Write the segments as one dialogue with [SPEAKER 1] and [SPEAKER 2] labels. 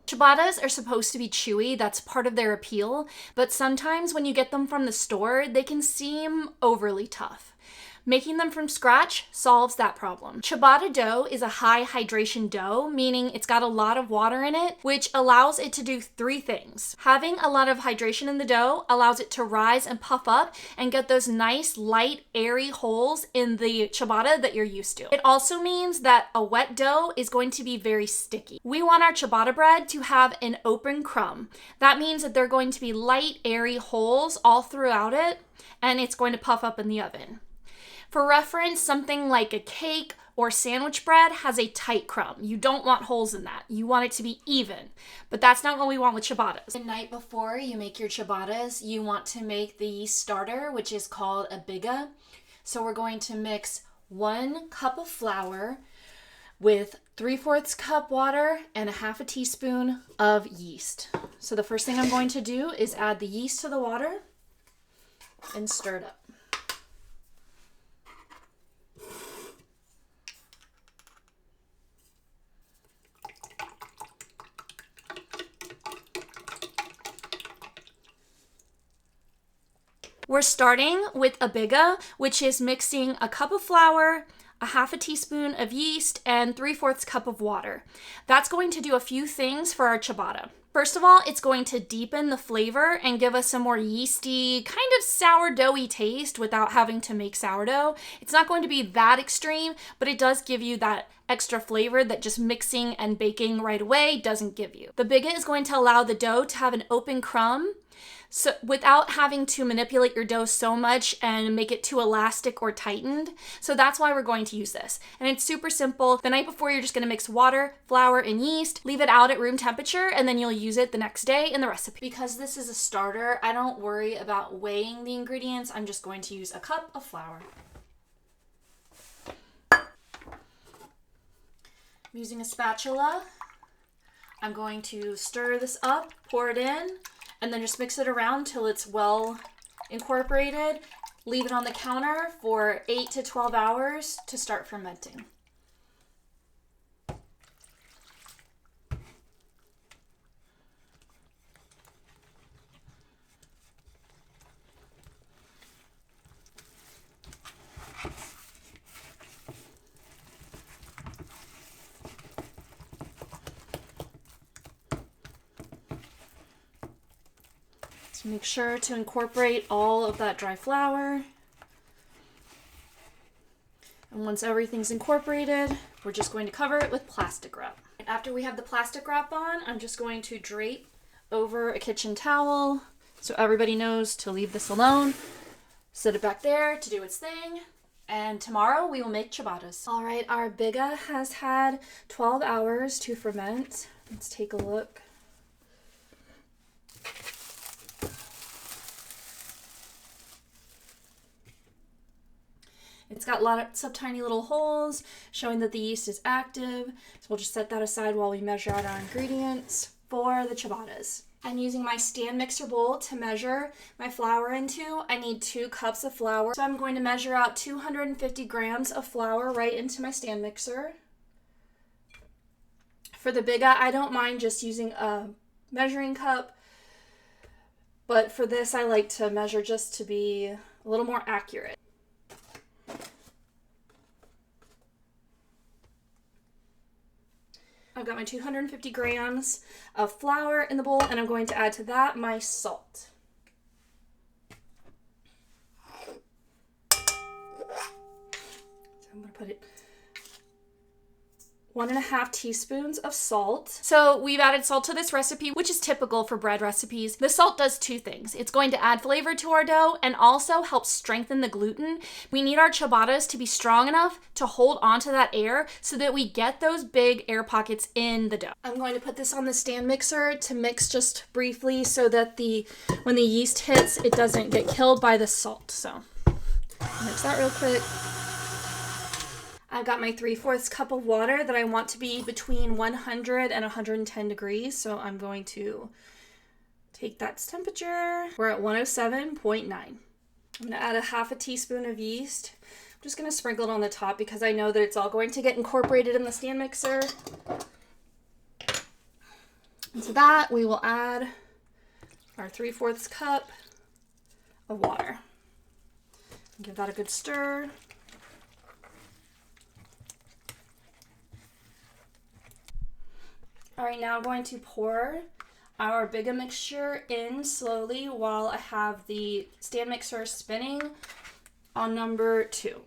[SPEAKER 1] Ciabattas are supposed to be chewy, that's part of their appeal, but sometimes when you get them from the store, they can seem overly tough. Making them from scratch solves that problem. Ciabatta dough is a high hydration dough, meaning it's got a lot of water in it, which allows it to do 3 things. Having a lot of hydration in the dough allows it to rise and puff up and get those nice, light, airy holes in the ciabatta that you're used to. It also means that a wet dough is going to be very sticky. We want our ciabatta bread to have an open crumb. That means that they're going to be light, airy holes all throughout it, and it's going to puff up in the oven. For reference, something like a cake or sandwich bread has a tight crumb. You don't want holes in that. You want it to be even, but that's not what we want with ciabattas. The night before you make your ciabattas, you want to make the yeast starter, which is called a biga. So we're going to mix 1 cup of flour with 3/4 cup water and 1/2 teaspoon of yeast. So the first thing I'm going to do is add the yeast to the water and stir it up. We're starting with a biga, which is mixing a cup of flour, 1/2 teaspoon of yeast, and 3/4 cup of water. That's going to do a few things for our ciabatta. First of all, it's going to deepen the flavor and give us some more yeasty, kind of sourdoughy taste without having to make sourdough. It's not going to be that extreme, but it does give you that extra flavor that just mixing and baking right away doesn't give you. The biga is going to allow the dough to have an open crumb, so without having to manipulate your dough so much and make it too elastic or tightened. So that's why we're going to use this. And it's super simple. The night before, you're just gonna mix water, flour, and yeast, leave it out at room temperature, and then you'll use it the next day in the recipe. Because this is a starter, I don't worry about weighing the ingredients. I'm just going to use a cup of flour. I'm using a spatula. I'm going to stir this up, pour it in, and then just mix it around till it's well incorporated. Leave it on the counter for 8 to 12 hours to start fermenting. So make sure to incorporate all of that dry flour. And once everything's incorporated, we're just going to cover it with plastic wrap. After we have the plastic wrap on, I'm just going to drape over a kitchen towel so everybody knows to leave this alone. Set it back there to do its thing. And tomorrow we will make ciabattas. All right, our biga has had 12 hours to ferment. Let's take a look. It's got lots of tiny little holes showing that the yeast is active. So we'll just set that aside while we measure out our ingredients for the ciabattas. I'm using my stand mixer bowl to measure my flour into. I need 2 cups of flour. So I'm going to measure out 250 grams of flour right into my stand mixer. For the biga, I don't mind just using a measuring cup, but for this I like to measure just to be a little more accurate. I've got my 250 grams of flour in the bowl, and I'm going to add to that my salt. So I'm going to put it 1.5 teaspoons of salt. So we've added salt to this recipe, which is typical for bread recipes. The salt does 2 things. It's going to add flavor to our dough and also help strengthen the gluten. We need our ciabattas to be strong enough to hold onto that air so that we get those big air pockets in the dough. I'm going to put this on the stand mixer to mix just briefly so that when the yeast hits, it doesn't get killed by the salt. So mix that real quick. I've got my 3/4 cup of water that I want to be between 100 and 110 degrees. So I'm going to take that temperature. We're at 107.9. I'm going to add 1/2 teaspoon of yeast. I'm just going to sprinkle it on the top because I know that it's all going to get incorporated in the stand mixer. And to that, we will add our 3/4 cup of water. Give that a good stir. All right, now I'm going to pour our bigger mixture in slowly while I have the stand mixer spinning on number 2.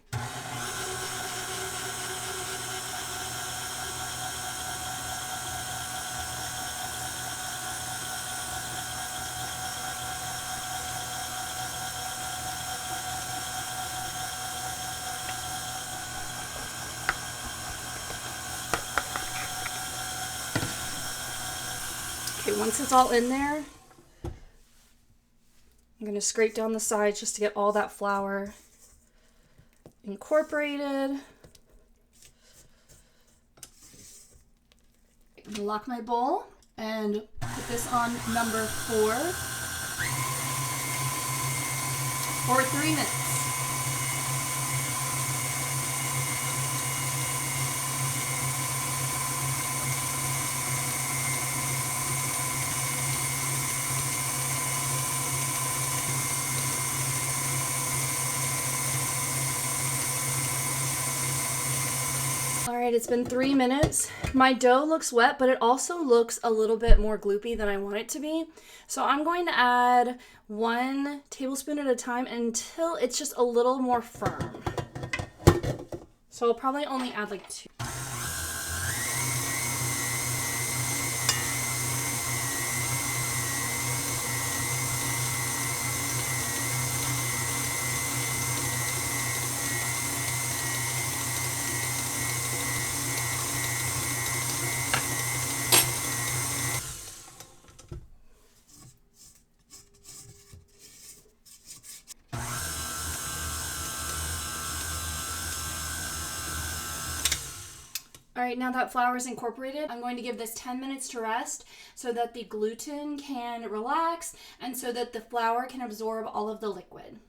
[SPEAKER 1] Okay, once it's all in there, I'm going to scrape down the sides just to get all that flour incorporated. I'm gonna lock my bowl and put this on number 4 for 3 minutes. All right, it's been 3 minutes. My dough looks wet, but it also looks a little bit more gloopy than I want it to be. So I'm going to add 1 tablespoon at a time until it's just a little more firm. So I'll probably only add like 2. All right, now that flour is incorporated, I'm going to give this 10 minutes to rest so that the gluten can relax and so that the flour can absorb all of the liquid.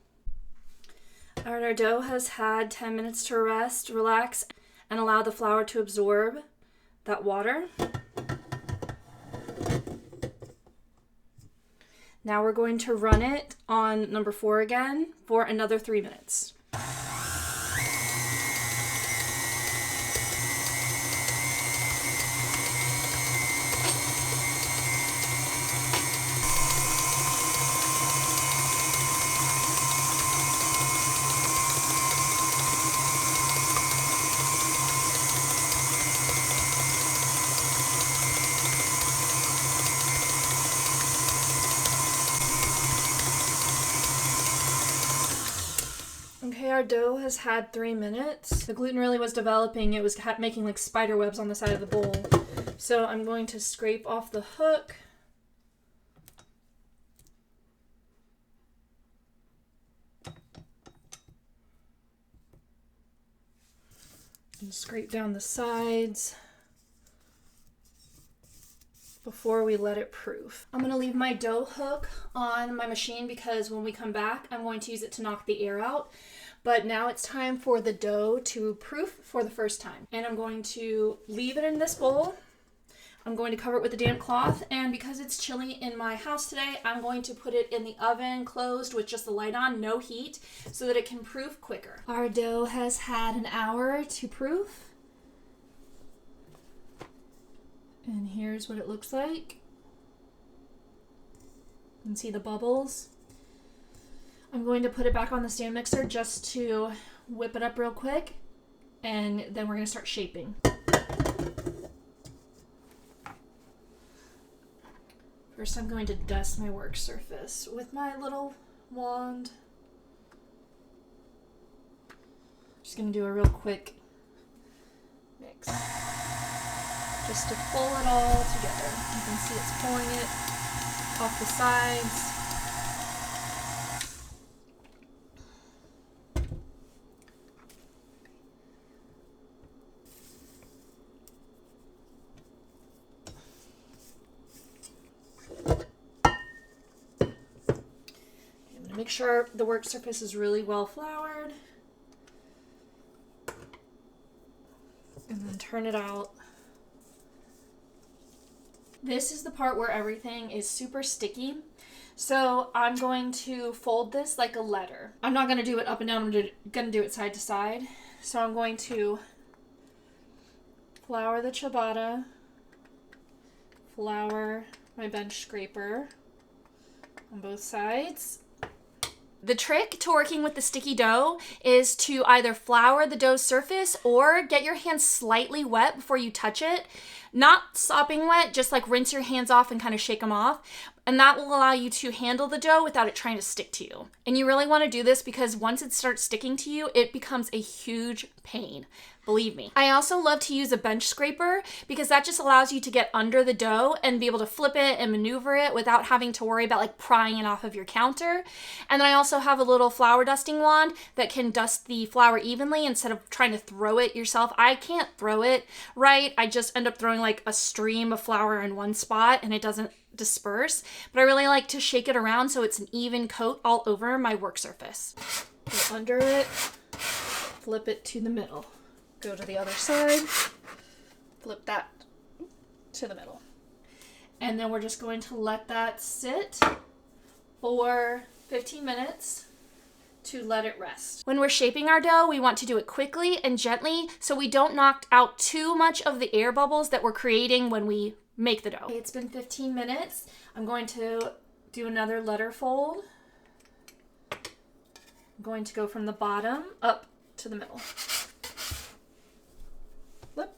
[SPEAKER 1] All right, our dough has had 10 minutes to rest, relax, and allow the flour to absorb that water. Now we're going to run it on number 4 again for another 3 minutes. Okay, our dough has had 3 minutes. The gluten really was developing. It was making like spider webs on the side of the bowl. So I'm going to scrape off the hook. And scrape down the sides before we let it proof. I'm gonna leave my dough hook on my machine because when we come back, I'm going to use it to knock the air out. But now it's time for the dough to proof for the first time. And I'm going to leave it in this bowl. I'm going to cover it with a damp cloth, and because it's chilly in my house today, I'm going to put it in the oven closed with just the light on, no heat, so that it can proof quicker. Our dough has had an hour to proof. And here's what it looks like. You can see the bubbles. I'm going to put it back on the stand mixer just to whip it up real quick, and then we're going to start shaping. First, I'm going to dust my work surface with my little wand. Just going to do a real quick mix. Just to pull it all together. You can see it's pulling it off the sides. I'm gonna make sure the work surface is really well floured. And then turn it out. This is the part where everything is super sticky. So I'm going to fold this like a letter. I'm not going to do it up and down. I'm going to do it side to side. So I'm going to flour the ciabatta, flour my bench scraper on both sides. The trick to working with the sticky dough is to either flour the dough surface or get your hands slightly wet before you touch it. Not sopping wet, just like rinse your hands off and kind of shake them off. And that will allow you to handle the dough without it trying to stick to you. And you really want to do this because once it starts sticking to you, it becomes a huge pain. Believe me. I also love to use a bench scraper because that just allows you to get under the dough and be able to flip it and maneuver it without having to worry about like prying it off of your counter. And then I also have a little flour dusting wand that can dust the flour evenly instead of trying to throw it yourself. I can't throw it right. I just end up throwing like a stream of flour in one spot and it doesn't disperse. But I really like to shake it around so it's an even coat all over my work surface. Go under it, flip it to the middle. Go to the other side, flip that to the middle. And then we're just going to let that sit for 15 minutes to let it rest. When we're shaping our dough, we want to do it quickly and gently so we don't knock out too much of the air bubbles that we're creating when we make the dough. Okay, it's been 15 minutes. I'm going to do another letter fold. I'm going to go from the bottom up to the middle. Flip.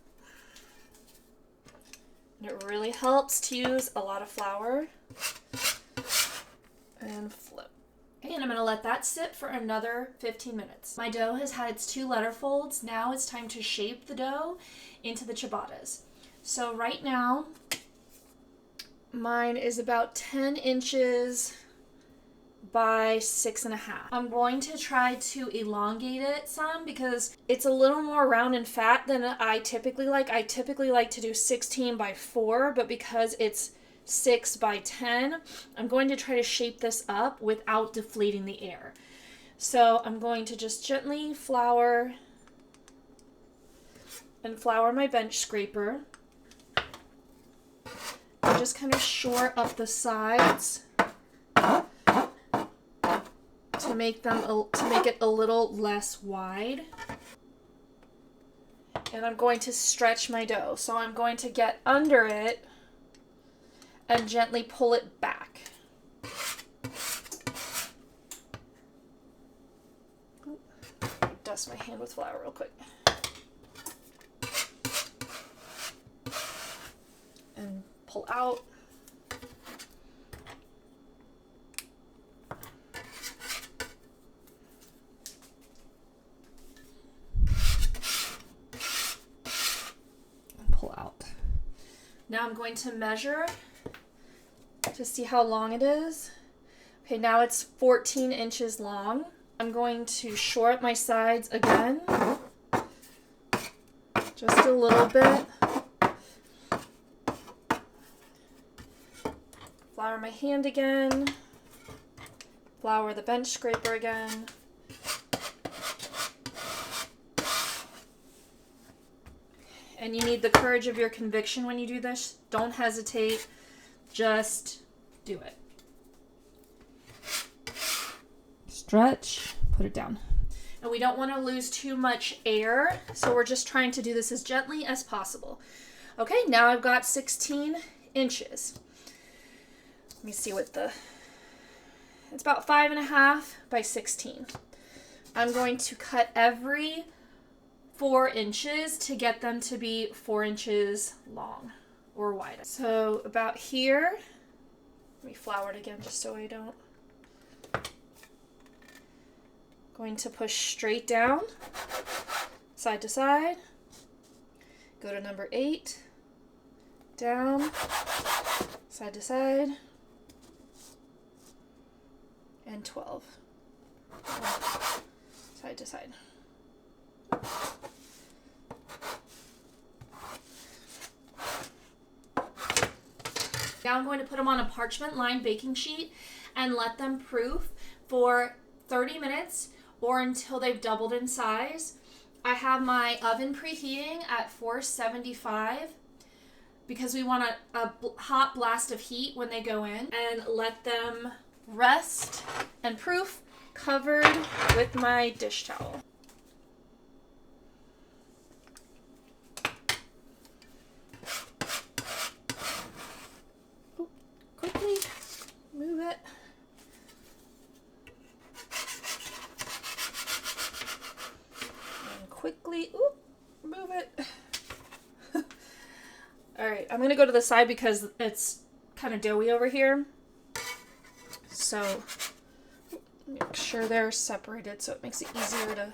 [SPEAKER 1] And it really helps to use a lot of flour. And flip. Okay, and I'm going to let that sit for another 15 minutes. My dough has had its 2 letter folds. Now it's time to shape the dough into the ciabattas. So right now, mine is about 10 inches by 6.5. I'm going to try to elongate it some because it's a little more round and fat than I typically like. I typically like to do 16 by 4, but because it's 6 by 10, I'm going to try to shape this up without deflating the air. So I'm going to just gently flour my bench scraper. And just kind of shore up the sides to make it a little less wide. And I'm going to stretch my dough. So I'm going to get under it and gently pull it back. Dust my hand with flour real quick. And pull out. And pull out. Now I'm going to measure to see how long it is. Okay, now it's 14 inches long. I'm going to shore up my sides again. Just a little bit. Flour my hand again. Flour the bench scraper again. And you need the courage of your conviction when you do this. Don't hesitate. Just do it. Stretch, put it down. And we don't want to lose too much air, so we're just trying to do this as gently as possible. Okay, now I've got 16 inches. Let me see what it's about 5.5 by 16. I'm going to cut every 4 inches to get them to be 4 inches long or wider. So about here, let me flour it again just so I don't. Going to push straight down, side to side. Go to number 8, down, side to side, and 12, side to side. Now I'm going to put them on a parchment lined baking sheet and let them proof for 30 minutes or until they've doubled in size. I have my oven preheating at 475. because we want a hot blast of heat when they go in, and let them rest and proof covered with my dish towel. Ooh, quickly move it. And quickly, move it. All right, I'm gonna go to the side because it's kind of doughy over here. So make sure they're separated so it makes it easier to.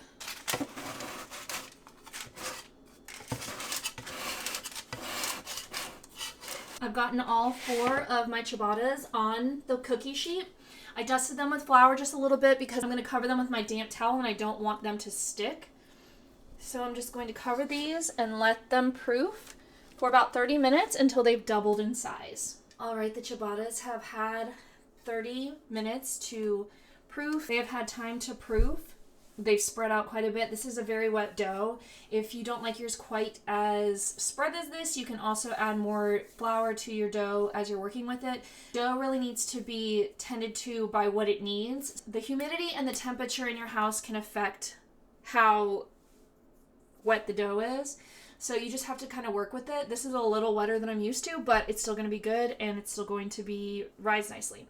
[SPEAKER 1] I've gotten all 4 of my ciabattas on the cookie sheet. I dusted them with flour just a little bit because I'm going to cover them with my damp towel and I don't want them to stick. So I'm just going to cover these and let them proof for about 30 minutes until they've doubled in size. All right, the ciabattas have had 30 minutes to proof. They have had time to proof. They've spread out quite a bit. This is a very wet dough. If you don't like yours quite as spread as this, you can also add more flour to your dough as you're working with it. Dough really needs to be tended to by what it needs. The humidity and the temperature in your house can affect how wet the dough is. So you just have to kind of work with it. This is a little wetter than I'm used to, but it's still going to be good and it's still going to rise nicely.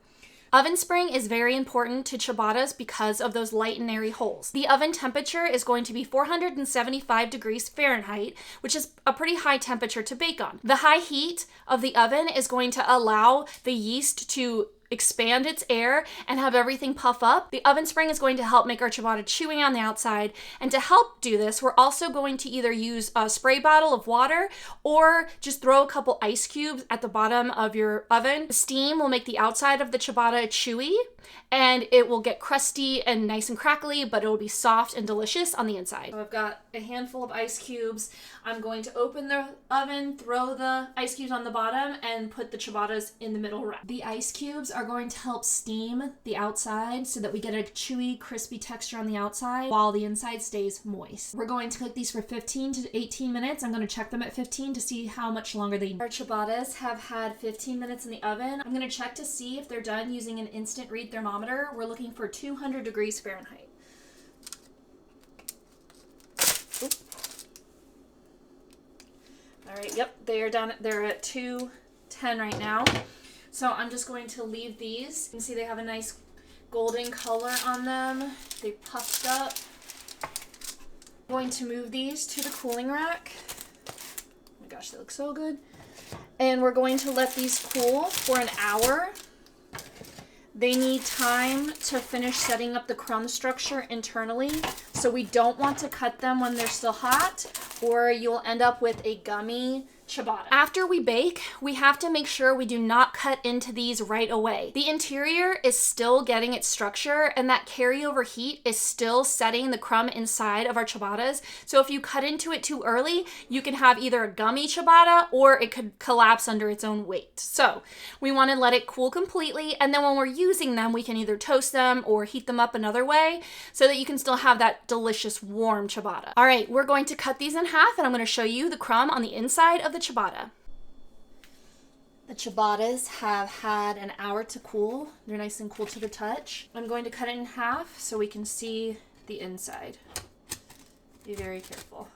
[SPEAKER 1] Oven spring is very important to ciabattas because of those light and airy holes. The oven temperature is going to be 475 degrees Fahrenheit, which is a pretty high temperature to bake on. The high heat of the oven is going to allow the yeast to expand its air and have everything puff up. The oven spring is going to help make our ciabatta chewy on the outside. And to help do this, we're also going to either use a spray bottle of water or just throw a couple ice cubes at the bottom of your oven. The steam will make the outside of the ciabatta chewy and it will get crusty and nice and crackly, but it will be soft and delicious on the inside. So I've got a handful of ice cubes. I'm going to open the oven, throw the ice cubes on the bottom, and put the ciabattas in the middle rack. The ice cubes are going to help steam the outside so that we get a chewy, crispy texture on the outside while the inside stays moist. We're going to cook these for 15 to 18 minutes. I'm going to check them at 15 to see how much longer they need. Our ciabattas have had 15 minutes in the oven. I'm going to check to see if they're done using an instant read thermometer. We're looking for 200 degrees Fahrenheit. Oop. All right, yep, they are done. They're at 210 right now. So I'm just going to leave these. You can see they have a nice golden color on them. They puffed up. I'm going to move these to the cooling rack. Oh my gosh, they look so good. And we're going to let these cool for an hour. They need time to finish setting up the crumb structure internally, so we don't want to cut them when they're still hot, or you'll end up with a gummy ciabatta. After we bake, we have to make sure we do not cut into these right away. The interior is still getting its structure, and that carryover heat is still setting the crumb inside of our ciabattas. So if you cut into it too early, you can have either a gummy ciabatta or it could collapse under its own weight. So we want to let it cool completely, and then when we're using them, we can either toast them or heat them up another way so that you can still have that delicious warm ciabatta. All right, we're going to cut these in half, and I'm going to show you the crumb on the inside of the ciabatta. The ciabattas have had an hour to cool. They're nice and cool to the touch. I'm going to cut it in half so we can see the inside. Be very careful.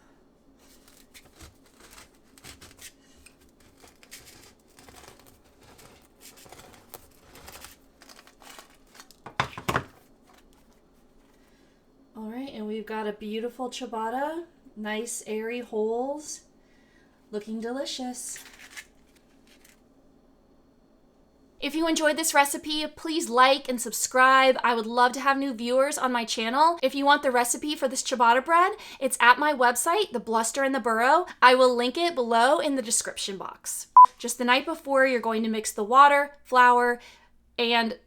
[SPEAKER 1] All right, and we've got a beautiful ciabatta. Nice airy holes. Looking delicious. If you enjoyed this recipe, please like and subscribe. I would love to have new viewers on my channel. If you want the recipe for this ciabatta bread, it's at my website, The Bluster and the Burrow. I will link it below in the description box. Just the night before, you're going to mix the water, flour, and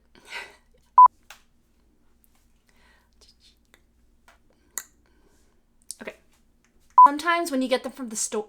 [SPEAKER 1] sometimes when you get them from the store,